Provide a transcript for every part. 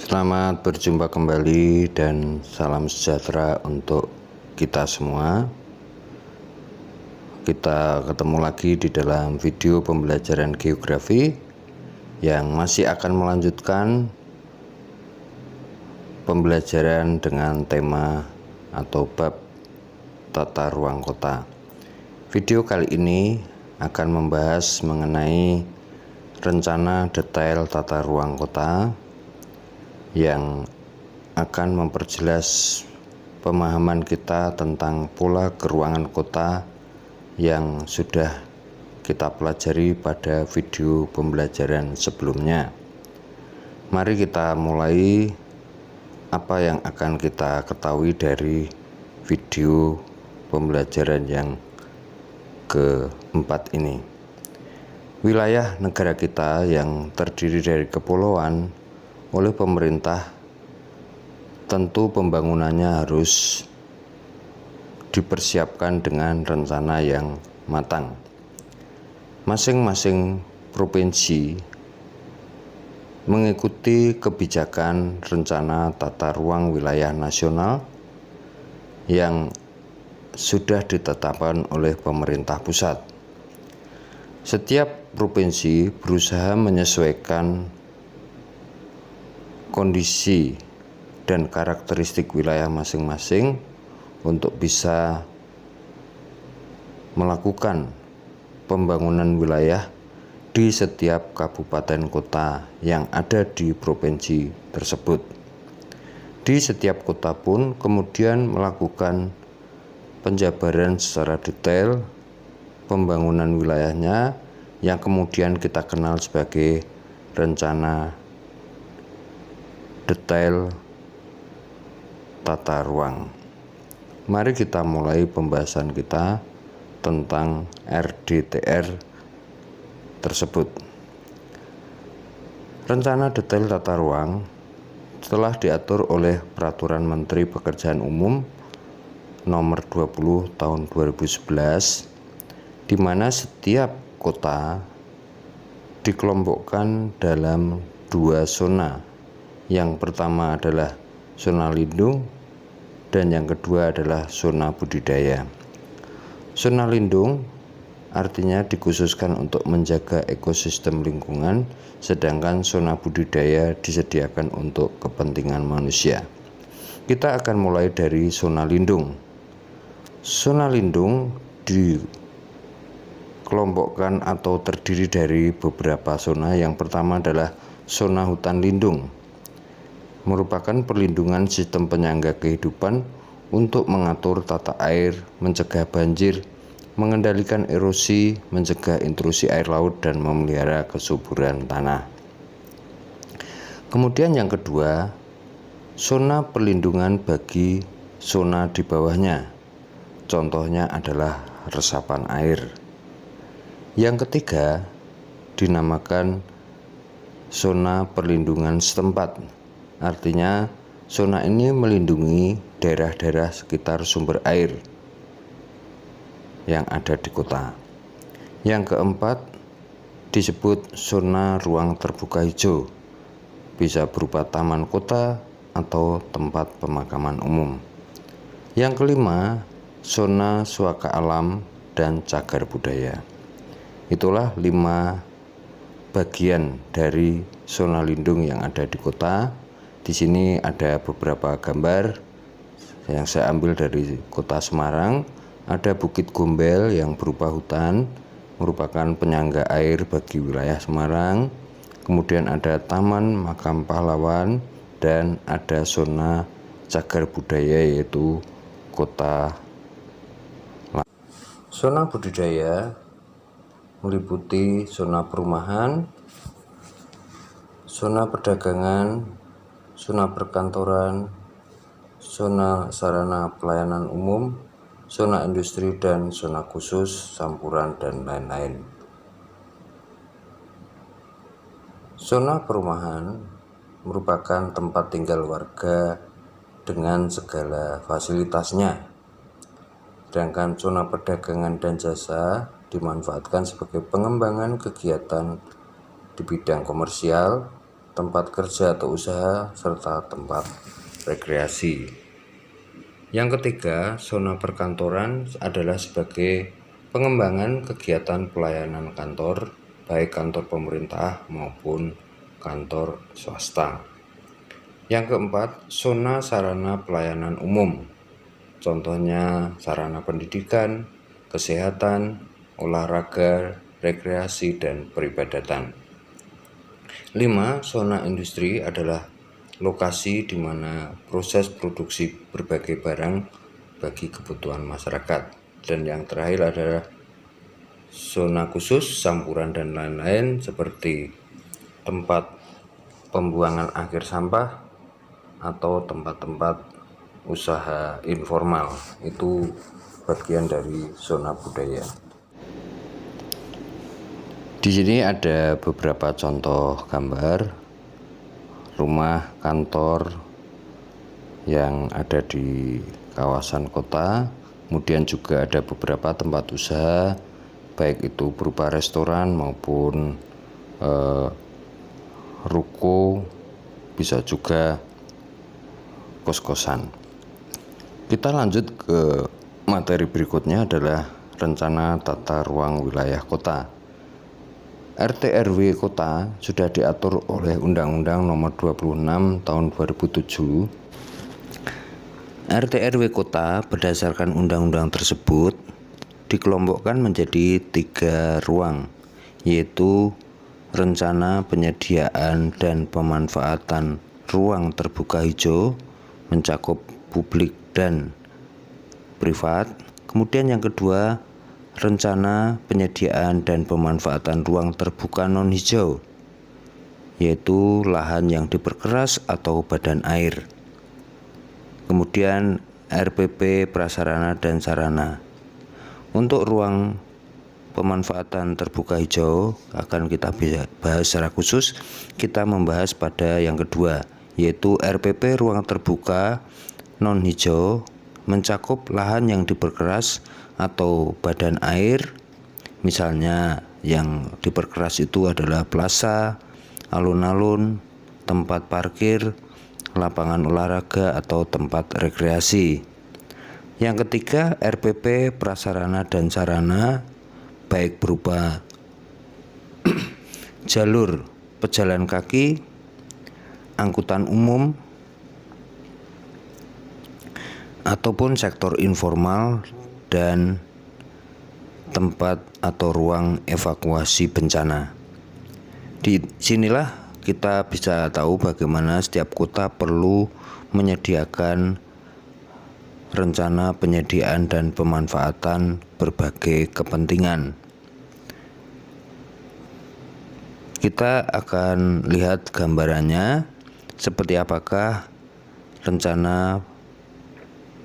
Selamat berjumpa kembali dan salam sejahtera untuk kita semua. Kita ketemu lagi di dalam video pembelajaran geografi yang masih akan melanjutkan pembelajaran dengan tema atau bab tata ruang kota. Video kali ini akan membahas mengenai rencana detail tata ruang kota yang akan memperjelas pemahaman kita tentang pola keruangan kota yang sudah kita pelajari pada video pembelajaran sebelumnya. Mari kita mulai apa yang akan kita ketahui dari video pembelajaran yang keempat ini. Wilayah negara kita yang terdiri dari kepulauan oleh pemerintah, tentu pembangunannya harus dipersiapkan dengan rencana yang matang. Masing-masing provinsi mengikuti kebijakan rencana tata ruang wilayah nasional yang sudah ditetapkan oleh pemerintah pusat. Setiap provinsi berusaha menyesuaikan kondisi dan karakteristik wilayah masing-masing untuk bisa melakukan pembangunan wilayah di setiap kabupaten kota yang ada di provinsi tersebut. Di setiap kota pun kemudian melakukan penjabaran secara detail pembangunan wilayahnya yang kemudian kita kenal sebagai rencana detail tata ruang. Mari kita mulai pembahasan kita tentang RDTR tersebut. Rencana detail tata ruang telah diatur oleh Peraturan Menteri Pekerjaan Umum Nomor 20 Tahun 2011, di mana setiap kota dikelompokkan dalam dua zona. Yang pertama adalah zona lindung dan yang kedua adalah zona budidaya. Zona lindung artinya dikhususkan untuk menjaga ekosistem lingkungan, sedangkan zona budidaya disediakan untuk kepentingan manusia. Kita akan mulai dari zona lindung. Zona lindung dikelompokkan atau terdiri dari beberapa zona. Yang pertama adalah zona hutan lindung, merupakan perlindungan sistem penyangga kehidupan untuk mengatur tata air, mencegah banjir, mengendalikan erosi, mencegah intrusi air laut, dan memelihara kesuburan tanah. Kemudian yang kedua, zona perlindungan bagi zona di bawahnya. Contohnya adalah resapan air. Yang ketiga, dinamakan zona perlindungan setempat. Artinya, zona ini melindungi daerah-daerah sekitar sumber air yang ada di kota. Yang keempat, disebut zona ruang terbuka hijau, bisa berupa taman kota atau tempat pemakaman umum. Yang kelima, zona suaka alam dan cagar budaya. Itulah 5 bagian dari zona lindung yang ada di kota. Di sini ada beberapa gambar yang saya ambil dari kota Semarang. Ada Bukit Gombel yang berupa hutan, merupakan penyangga air bagi wilayah Semarang. Kemudian ada Taman Makam Pahlawan dan ada zona cagar budaya yaitu kota. Zona budidaya meliputi zona perumahan, zona perdagangan, zona perkantoran, zona sarana pelayanan umum, zona industri, dan zona khusus, campuran, dan lain-lain. Zona perumahan merupakan tempat tinggal warga dengan segala fasilitasnya. Sedangkan zona perdagangan dan jasa dimanfaatkan sebagai pengembangan kegiatan di bidang komersial, tempat kerja atau usaha, serta tempat rekreasi. Yang ketiga, zona perkantoran adalah sebagai pengembangan kegiatan pelayanan kantor, baik kantor pemerintah maupun kantor swasta. Yang keempat, zona sarana pelayanan umum. Contohnya sarana pendidikan, kesehatan, olahraga, rekreasi, dan peribadatan. 5. Zona industri adalah lokasi di mana proses produksi berbagai barang bagi kebutuhan masyarakat. Dan yang terakhir adalah zona khusus, campuran dan lain-lain seperti tempat pembuangan akhir sampah atau tempat-tempat usaha informal. Itu bagian dari zona budaya. Di sini ada beberapa contoh gambar rumah kantor yang ada di kawasan kota. Kemudian juga ada beberapa tempat usaha, baik itu berupa restoran maupun ruko, bisa juga kos-kosan. Kita lanjut ke materi berikutnya adalah rencana tata ruang wilayah kota. RT RW kota sudah diatur oleh Undang-Undang Nomor 26 Tahun 2007. RT RW kota berdasarkan undang-undang tersebut dikelompokkan menjadi 3 ruang, yaitu rencana penyediaan dan pemanfaatan ruang terbuka hijau mencakup publik dan privat. Kemudian yang kedua, rencana penyediaan dan pemanfaatan ruang terbuka non-hijau, yaitu lahan yang diperkeras atau badan air. Kemudian RPP prasarana dan sarana. Untuk ruang pemanfaatan terbuka hijau akan kita bahas secara khusus. Kita membahas pada yang kedua, yaitu RPP ruang terbuka non-hijau mencakup lahan yang diperkeras atau badan air. Misalnya yang diperkeras itu adalah plaza, alun-alun, tempat parkir, lapangan olahraga atau tempat rekreasi. Yang ketiga, RPP prasarana dan sarana, baik berupa jalur pejalan kaki, angkutan umum, ataupun sektor informal dan tempat atau ruang evakuasi bencana. Di sinilah kita bisa tahu bagaimana setiap kota perlu menyediakan rencana penyediaan dan pemanfaatan berbagai kepentingan. Kita akan lihat gambarannya seperti apakah rencana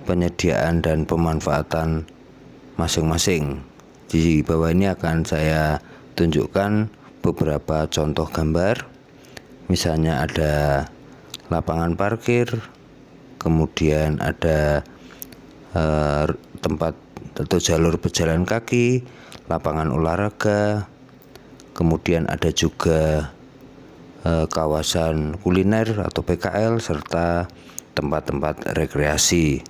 penyediaan dan pemanfaatan masing-masing. Di bawah ini akan saya tunjukkan beberapa contoh gambar. Misalnya ada lapangan parkir, kemudian ada tempat atau jalur pejalan kaki, lapangan olahraga, kemudian ada juga kawasan kuliner atau PKL serta tempat-tempat rekreasi.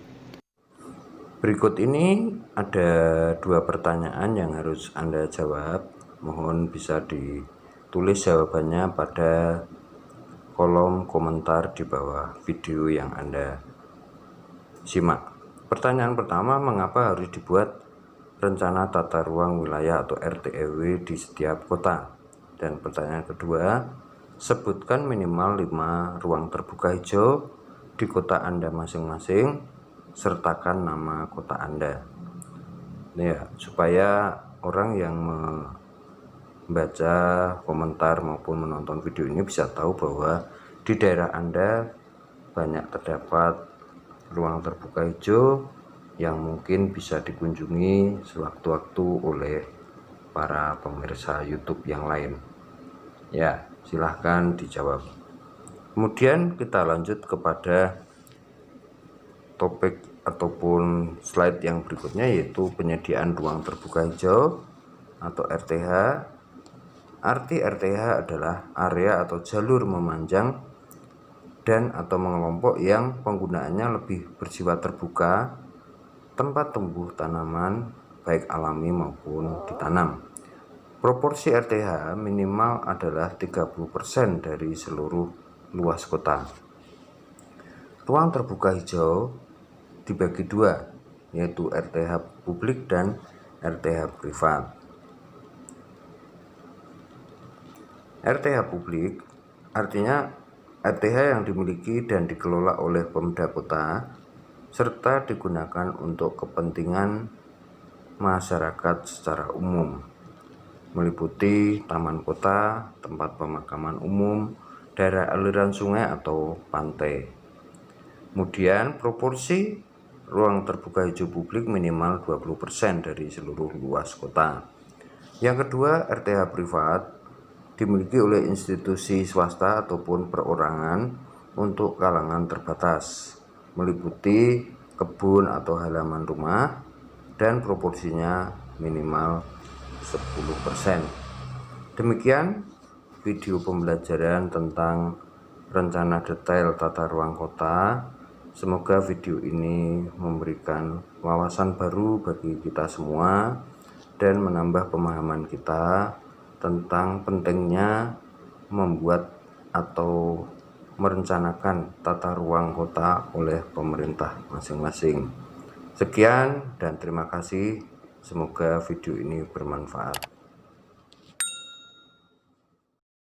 Berikut ini ada 2 pertanyaan yang harus Anda jawab. Mohon bisa ditulis jawabannya pada kolom komentar di bawah video yang Anda simak. Pertanyaan pertama, mengapa harus dibuat rencana tata ruang wilayah atau RT/RW di setiap kota? Dan pertanyaan kedua, sebutkan minimal 5 ruang terbuka hijau di kota Anda masing-masing, sertakan nama kota Anda. Ya, supaya orang yang membaca komentar maupun menonton video ini bisa tahu bahwa di daerah Anda banyak terdapat ruang terbuka hijau yang mungkin bisa dikunjungi sewaktu-waktu oleh para pemirsa YouTube yang lain. Ya, silahkan dijawab. Kemudian kita lanjut kepada topik ataupun slide yang berikutnya, yaitu penyediaan ruang terbuka hijau atau RTH Arti RTH adalah area atau jalur memanjang dan atau mengelompok yang penggunaannya lebih bersifat terbuka, tempat tumbuh tanaman baik alami maupun ditanam. Proporsi RTH minimal adalah 30% dari seluruh luas kota. Ruang terbuka hijau dibagi dua, yaitu RTH publik dan RTH privat. RTH publik artinya RTH yang dimiliki dan dikelola oleh Pemda Kota serta digunakan untuk kepentingan masyarakat secara umum, meliputi taman kota, tempat pemakaman umum, daerah aliran sungai atau pantai. Kemudian proporsi ruang terbuka hijau publik minimal 20% dari seluruh luas kota. Yang kedua, RTH privat dimiliki oleh institusi swasta ataupun perorangan untuk kalangan terbatas, meliputi kebun atau halaman rumah dan proporsinya minimal 10%. Demikian video pembelajaran tentang rencana detail tata ruang kota. Semoga video ini memberikan wawasan baru bagi kita semua dan menambah pemahaman kita tentang pentingnya membuat atau merencanakan tata ruang kota oleh pemerintah masing-masing. Sekian dan terima kasih. Semoga video ini bermanfaat.